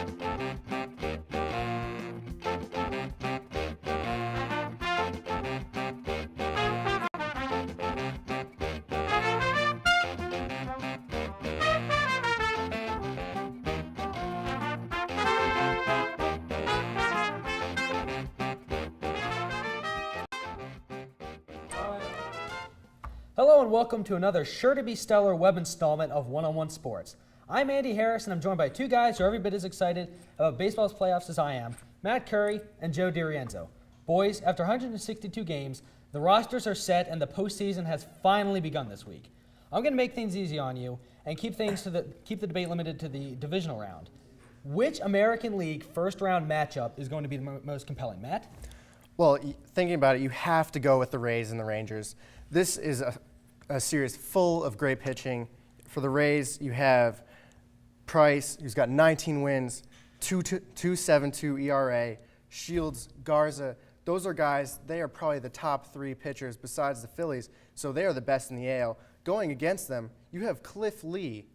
Hello and welcome to another sure-to-be stellar web installment of One-on-One Sports. I'm Andy Harris and I'm joined by two guys who are every bit as excited about baseball's playoffs as I am, Matt Curry and Joe DiRienzo. Boys, after 162 games, the rosters are set and the postseason has finally begun this week. I'm going to make things easy on you and keep the debate limited to the divisional round. Which American League first-round matchup is going to be the most compelling, Matt? Well, thinking about it, you have to go with the Rays and the Rangers. This is a series full of great pitching. For the Rays, you have Price, who's got 19 wins, 2.72 ERA, Shields, Garza. Those are guys, they are probably the top three pitchers besides the Phillies, so they are the best in the AL. Going against them, you have Cliff Lee,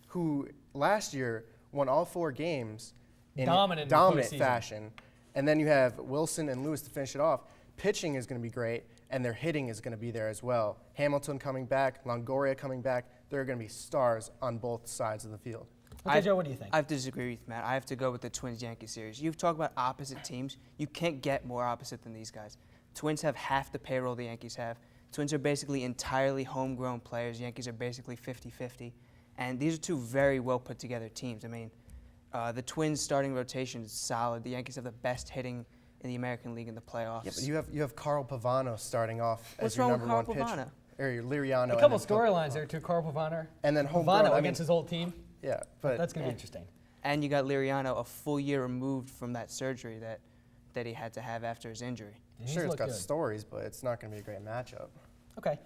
who last year won all 4 games in dominant fashion. And then you have Wilson and Lewis to finish it off. Pitching is going to be great, and their hitting is going to be there as well. Hamilton coming back, Longoria coming back. They're going to be stars on both sides of the field. Okay, Joe, what do you think? I have to disagree with Matt. I have to go with the Twins-Yankees series. You've talked about opposite teams. You can't get more opposite than these guys. Twins have half the payroll the Yankees have. Twins are basically entirely homegrown players. Yankees are basically 50-50. And these are two very well put together teams. I mean, the Twins' starting rotation is solid. The Yankees have the best hitting in the American League in the playoffs. Yeah, but you have Carl Pavano starting off What's as your wrong number with one Carl pitcher. Pavano? Or your Liriano. A couple storylines there too, Carl Pavano. And then Pavano against his old team. Yeah, but That's going to be interesting. And you got Liriano a full year removed from that surgery that he had to have after his injury. sure, it's got stories, but it's not going to be a great matchup. Okay.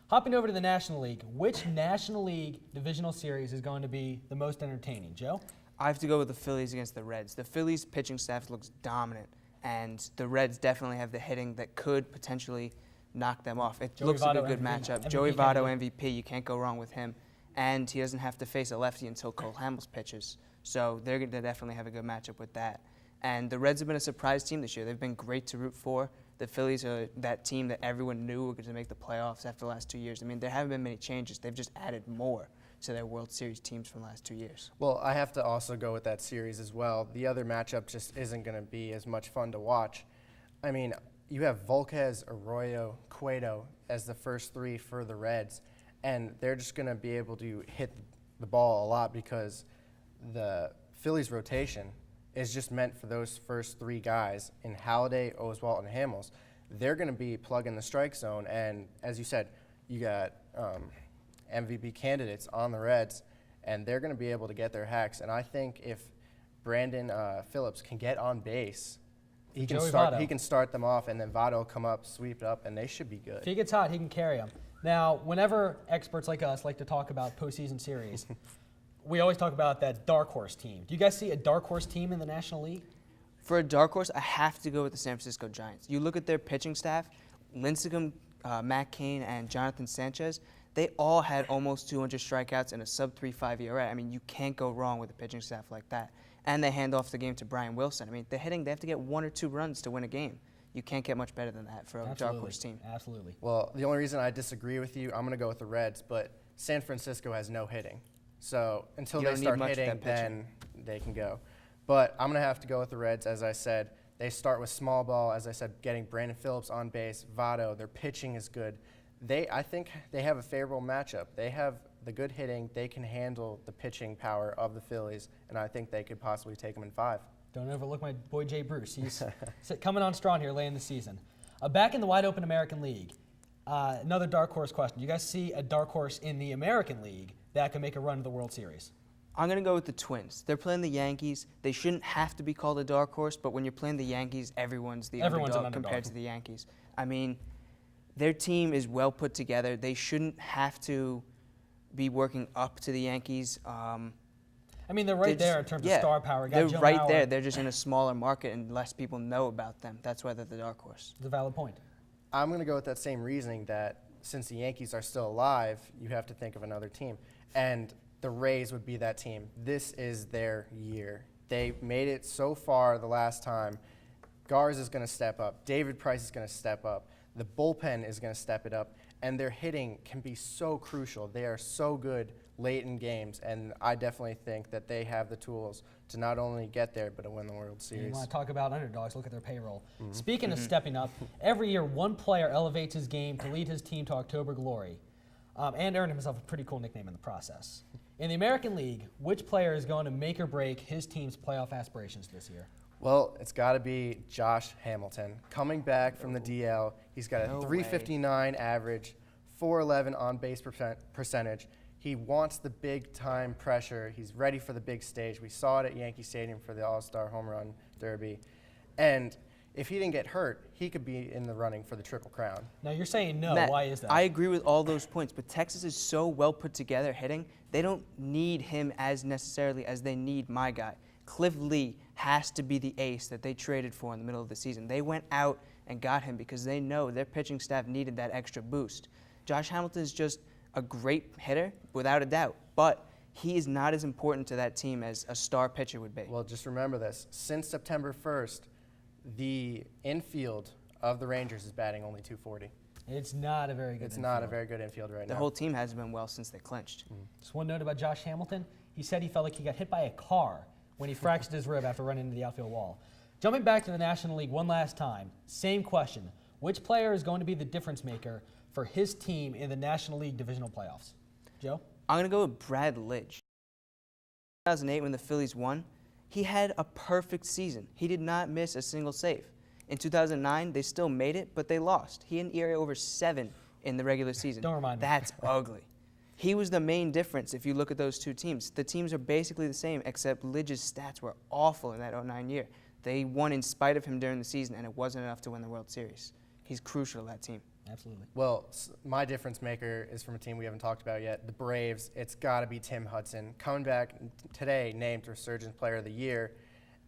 Hopping over to the National League, which National League divisional series is going to be the most entertaining? Joe? I have to go with the Phillies against the Reds. The Phillies' pitching staff looks dominant, and the Reds definitely have the hitting that could potentially knock them off. It looks like a good matchup. Joey Votto, MVP, you can't go wrong with him. And he doesn't have to face a lefty until Cole Hamels pitches. So they're going to definitely have a good matchup with that. And the Reds have been a surprise team this year. They've been great to root for. The Phillies are that team that everyone knew were going to make the playoffs after the last 2 years. I mean, there haven't been many changes. They've just added more to their World Series teams from the last 2 years. Well, I have to also go with that series as well. The other matchup just isn't going to be as much fun to watch. I mean, you have Volquez, Arroyo, Cueto as the first 3 for the Reds, and they're just going to be able to hit the ball a lot because the Phillies' rotation is just meant for those first 3 guys in Halladay, Oswalt, and Hamels. They're going to be plugging the strike zone, and as you said, you got MVP candidates on the Reds, and they're going to be able to get their hacks. And I think if Brandon Phillips can get on base, he can start them off, and then Votto will come up, sweep it up, and they should be good. If he gets hot, he can carry them. Now, whenever experts like us like to talk about postseason series, we always talk about that dark horse team. Do you guys see a dark horse team in the National League? For a dark horse, I have to go with the San Francisco Giants. You look at their pitching staff, Lincecum, Matt Cain, and Jonathan Sanchez, they all had almost 200 strikeouts and a sub-3.5 ERA. I mean, you can't go wrong with a pitching staff like that. And they hand off the game to Brian Wilson. I mean, the hitting, they have to get 1 or 2 runs to win a game. You can't get much better than that for a dark horse team. Absolutely. Well, the only reason I disagree with you, I'm going to go with the Reds, but San Francisco has no hitting. So until they start hitting, then they can go. But I'm going to have to go with the Reds, as I said. They start with small ball, as I said, getting Brandon Phillips on base, Votto. Their pitching is good. I think they have a favorable matchup. They have the good hitting. They can handle the pitching power of the Phillies, and I think they could possibly take them in 5. Don't overlook my boy Jay Bruce. He's coming on strong here late in the season. Back in the wide open American League, another dark horse question. Do you guys see a dark horse in the American League that can make a run to the World Series? I'm going to go with the Twins. They're playing the Yankees. They shouldn't have to be called a dark horse, but when you're playing the Yankees, everyone's the underdog compared to the Yankees. I mean, their team is well put together. They shouldn't have to be working up to the Yankees. I mean, they're right there in terms of star power. They're right there. They're just in a smaller market and less people know about them. That's why they're the dark horse. It's a valid point. I'm going to go with that same reasoning that since the Yankees are still alive, you have to think of another team. And the Rays would be that team. This is their year. They made it so far the last time. Garza is going to step up. David Price is going to step up. The bullpen is going to step it up. And their hitting can be so crucial. They are so good late in games, and I definitely think that they have the tools to not only get there, but to win the World Series. You want to talk about underdogs, look at their payroll. Speaking of stepping up, every year one player elevates his game to lead his team to October glory, and earned himself a pretty cool nickname in the process. In the American League, which player is going to make or break his team's playoff aspirations this year? Well, it's got to be Josh Hamilton. Coming back from the DL, he's got a .359 average, .411 on-base percentage. He wants the big-time pressure. He's ready for the big stage. We saw it at Yankee Stadium for the All-Star Home Run Derby. And if he didn't get hurt, he could be in the running for the Triple Crown. Now, you're saying no. Matt, why is that? I agree with all those points, but Texas is so well put together hitting, they don't need him as necessarily as they need my guy. Cliff Lee has to be the ace that they traded for in the middle of the season. They went out and got him because they know their pitching staff needed that extra boost. Josh Hamilton is just a great hitter, without a doubt, but he is not as important to that team as a star pitcher would be. Well, just remember this. Since September 1st, the infield of the Rangers is batting only .240. It's not a very good It's infield. not a very good infield right now. The whole team hasn't been well since they clinched. Just one note about Josh Hamilton. He said he felt like he got hit by a car when he fractured his rib after running into the outfield wall. Jumping back to the National League one last time, same question. Which player is going to be the difference maker for his team in the National League divisional playoffs? Joe? I'm going to go with Brad Lidge. 2008, when the Phillies won, he had a perfect season. He did not miss a single save. In 2009, they still made it, but they lost. He had an ERA over 7 in the regular season. Don't remind me. That's ugly. He was the main difference if you look at those two teams. The teams are basically the same, except Lidge's stats were awful in that 2009 year. They won in spite of him during the season, and it wasn't enough to win the World Series. He's crucial to that team. Absolutely. Well, my difference maker is from a team we haven't talked about yet, the Braves. It's got to be Tim Hudson. Coming back today, named Resurgence Player of the Year,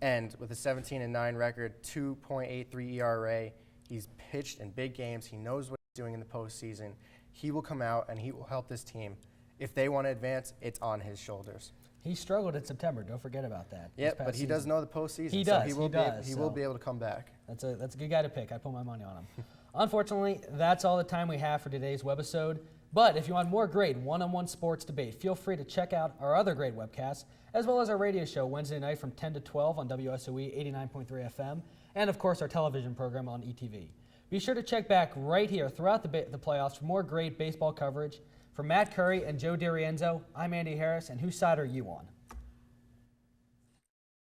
and with a 17-9 record, 2.83 ERA, he's pitched in big games. He knows what he's doing in the postseason. He will come out and he will help this team. If they want to advance, it's on his shoulders. He struggled in September. Don't forget about that. Yep, but he does know the postseason. He so does. he will be able to come back. That's a good guy to pick. I put my money on him. Unfortunately, that's all the time we have for today's webisode. But if you want more great one-on-one sports debate, feel free to check out our other great webcasts, as well as our radio show Wednesday night from 10 to 12 on WSOE 89.3 FM, and of course our television program on ETV. Be sure to check back right here throughout the playoffs for more great baseball coverage. For Matt Curry and Joe DiRienzo, I'm Andy Harris, and whose side are you on?